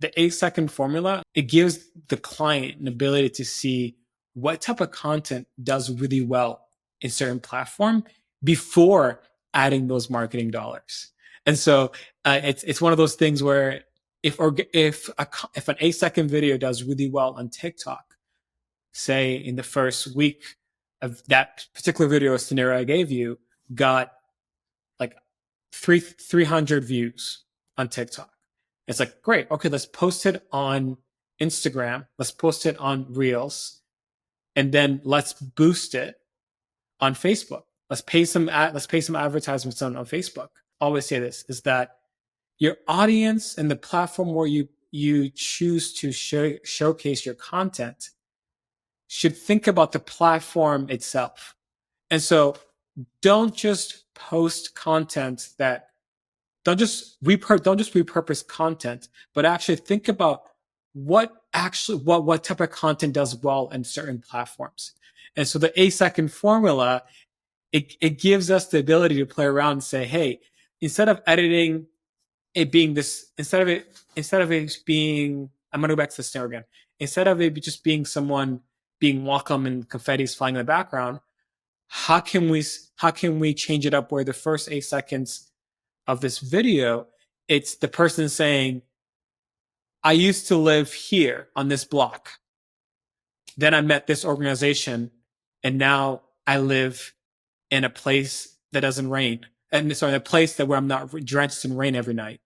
the 8-second formula, it gives the client an ability to see what type of content does really well in certain platform before adding those marketing dollars. And so it's one of those things where if an 8-second video does really well on TikTok, say in the first week of that particular video scenario I gave you, got like 300 views on TikTok. It's like, great. Okay, let's post it on Instagram. Let's post it on Reels, and then let's boost it on Facebook. Let's pay some advertisements on Facebook. I always say this is that your audience and the platform where you choose to showcase your content should think about the platform itself. And so don't just post content that don't just repurpose content, but actually think about what type of content does well in certain platforms. And so the 8-second formula, it gives us the ability to play around and say, hey, instead of editing it being this, instead of it being, I'm gonna go back to the snare again. Instead of it just being someone being welcome and confetti is flying in the background, how can we change it up where the first 8 seconds of this video, it's the person saying, I used to live here on this block. Then I met this organization, and now I live in a place that doesn't rain. And sorry, a place where I'm not drenched in rain every night.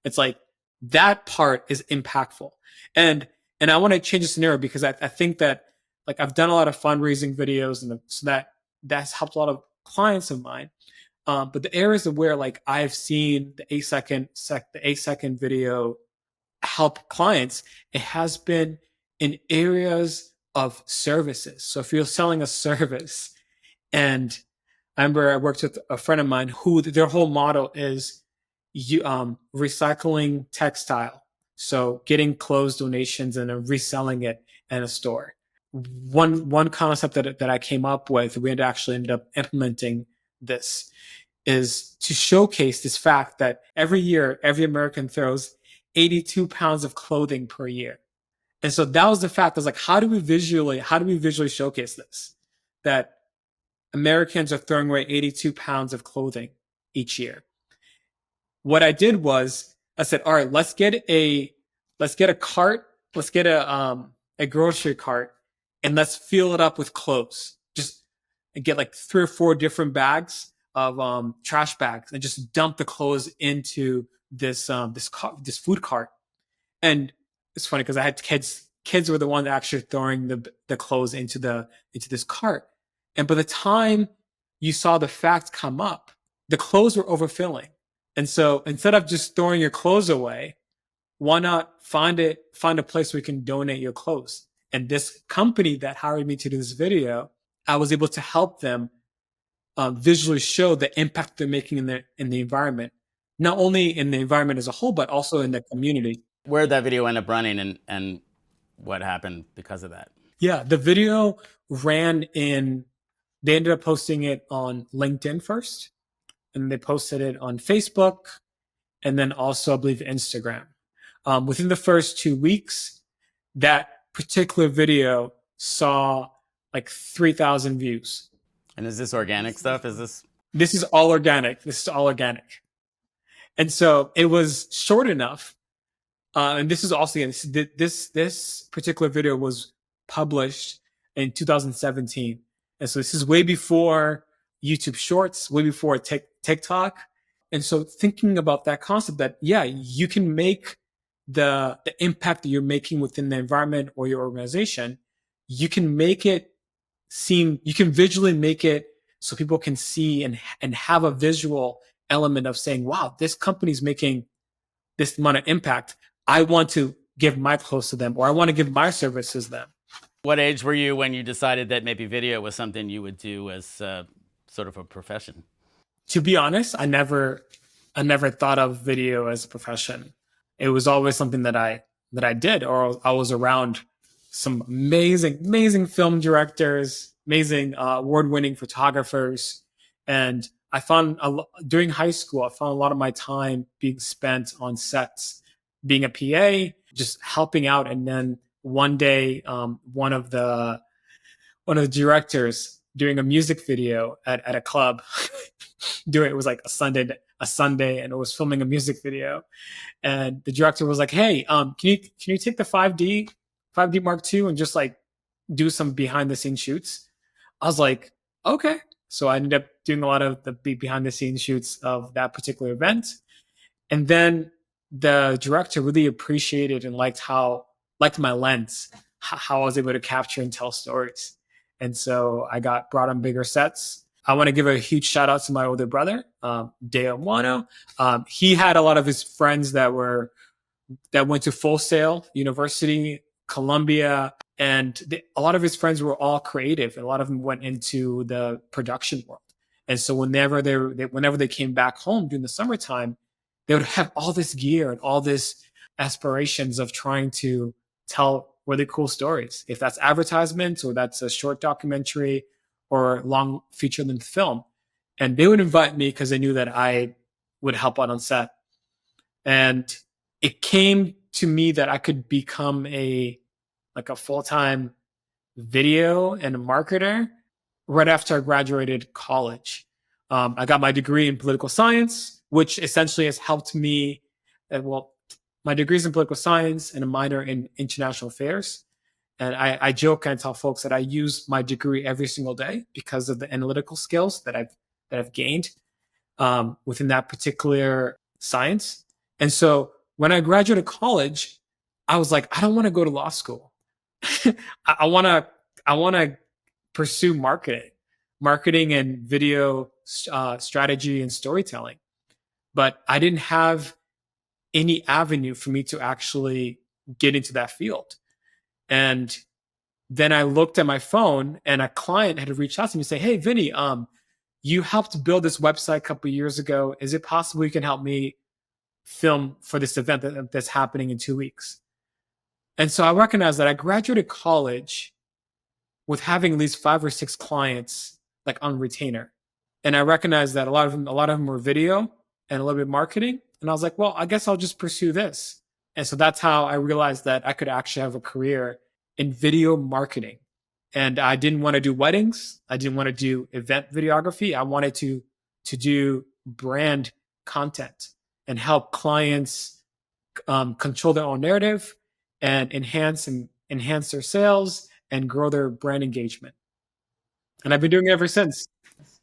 It's like that part is impactful. And I want to change the scenario because I think that like I've done a lot of fundraising videos, and so that's helped a lot of clients of mine. But the areas of where like I've seen the 8-second video help clients, it has been in areas of services. So if you're selling a service, and I remember I worked with a friend of mine who their whole model is recycling textile. So getting clothes donations and then reselling it in a store. One concept that I came up with, we had actually ended up implementing this, is to showcase this fact that every year, every American throws 82 pounds of clothing per year. And so that was the fact. I was like, how do we visually showcase this? That Americans are throwing away 82 pounds of clothing each year. What I did was I said, all right, let's get a cart, let's get a grocery cart, and let's fill it up with clothes. Just get like 3 or 4 different bags of trash bags and just dump the clothes into this food cart. And it's funny because I had kids. Kids were the ones actually throwing the clothes into this cart. And by the time you saw the fact come up, the clothes were overfilling. And so instead of just throwing your clothes away, why not find a place where you can donate your clothes? And this company that hired me to do this video, I was able to help them visually show the impact they're making in the environment, not only in the environment as a whole, but also in the community. Where'd that video end up running, and what happened because of that? Yeah, the video ran they ended up posting it on LinkedIn first, and they posted it on Facebook, and then also, I believe, Instagram. Within the first 2 weeks, that particular video saw like 3,000 views. And is this organic stuff? This is all organic. And so it was short enough. And this is also, again, this particular video was published in 2017. And so this is way before YouTube Shorts, way before TikTok. And so thinking about that concept that, yeah, you can make the impact that you're making within the environment or your organization, you can visually make it so people can see and have a visual element of saying, wow, this company's making this amount of impact. I want to give my clothes to them, or I want to give my services to them. What age were you when you decided that maybe video was something you would do as sort of a profession? To be honest, I never thought of video as a profession. It was always something that I did, or I was around some amazing film directors, amazing award-winning photographers. And I found during high school, I found a lot of my time being spent on sets, being a PA, just helping out. And then one day, one of the directors doing a music video at a club, doing it was like a Sunday, and it was filming a music video. And the director was like, "Hey, can you take the 5D Mark II and just like do some behind the scenes shoots?" I was like, "Okay." So I ended up doing a lot of the behind the scenes shoots of that particular event. And then the director really appreciated and liked my lens, how I was able to capture and tell stories. And so I got brought on bigger sets. I want to give a huge shout out to my older brother, Vinny Mwano. He had a lot of his friends that went to Full Sail University, Columbia, and a lot of his friends were all creative, and a lot of them went into the production world. And so whenever they came back home during the summertime, they would have all this gear and all this aspirations of trying to tell really cool stories. If that's advertisements or that's a short documentary or long feature length film, and they would invite me because they knew that I would help out on set. And it came to me that I could become a full-time video and a marketer right after I graduated college. I got my degree in political science, which essentially has helped me. Well, my degree is in political science and a minor in international affairs. And I joke and tell folks that I use my degree every single day because of the analytical skills that I've gained within that particular science. And so when I graduated college, I was like, I don't want to go to law school. I want to pursue marketing and video strategy and storytelling. But I didn't have any avenue for me to actually get into that field. And then I looked at my phone, and a client had reached out to me and say, "Hey, Vinny, you helped build this website a couple of years ago. Is it possible you can help me film for this event that's happening in 2 weeks?" And so I recognized that I graduated college with having at least 5 or 6 clients like on retainer. And I recognized that a lot of them were video and a little bit marketing. And I was like, well, I guess I'll just pursue this. And so that's how I realized that I could actually have a career in video marketing. And I didn't want to do weddings. I didn't want to do event videography. I wanted to do brand content and help clients control their own narrative and enhance their sales and grow their brand engagement. And I've been doing it ever since.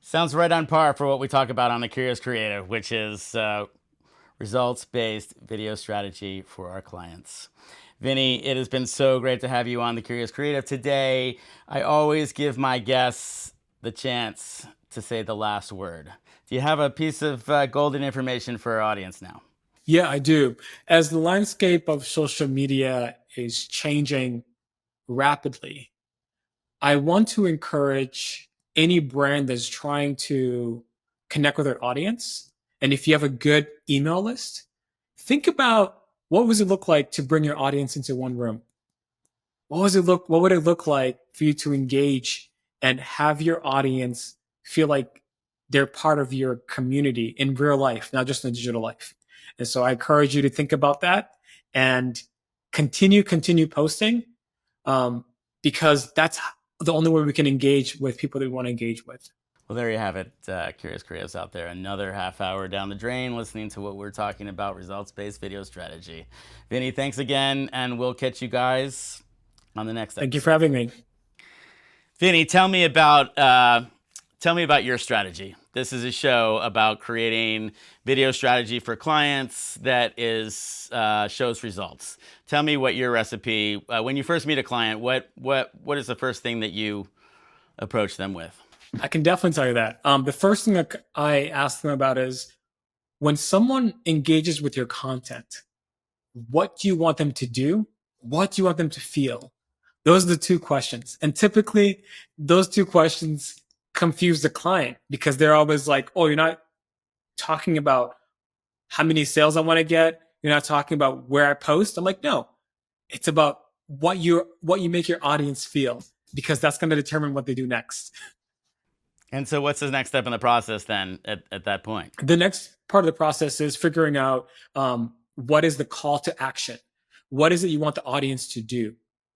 Sounds right on par for what we talk about on the Curious Creative, which is results-based video strategy for our clients. Vinny, it has been so great to have you on the Curious Creative today. I always give my guests the chance to say the last word. Do you have a piece of golden information for our audience now? Yeah, I do. As the landscape of social media is changing rapidly, I want to encourage any brand that's trying to connect with their audience. And if you have a good email list, think about what does it look like to bring your audience into one room? What would it look like for you to engage and have your audience feel like they're part of your community in real life, not just in digital life? And so I encourage you to think about that and continue posting, because that's the only way we can engage with people that we want to engage with. Well, there you have it, Curious Creatives out there. Another half hour down the drain listening to what we're talking about, results-based video strategy. Vinny, thanks again, and we'll catch you guys on the next episode. Thank you for having me. Vinny, tell me about your strategy. This is a show about creating video strategy for clients that is shows results. Tell me what your recipe. When you first meet a client, what is the first thing that you approach them with? I can definitely tell you that. The first thing that I ask them about is, when someone engages with your content, what do you want them to do? What do you want them to feel? Those are the two questions. And typically, those two questions confuse the client because they're always like, oh, you're not talking about how many sales I want to get. You're not talking about where I post. I'm like, no, it's about what you make your audience feel, because that's going to determine what they do next. And so what's the next step in the process then at that point? The next part of the process is figuring out what is the call to action. What is it you want the audience to do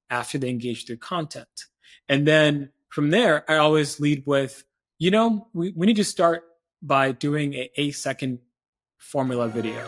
after they engage with your content? And then from there, I always lead with, we need to start by doing a 8-second formula video.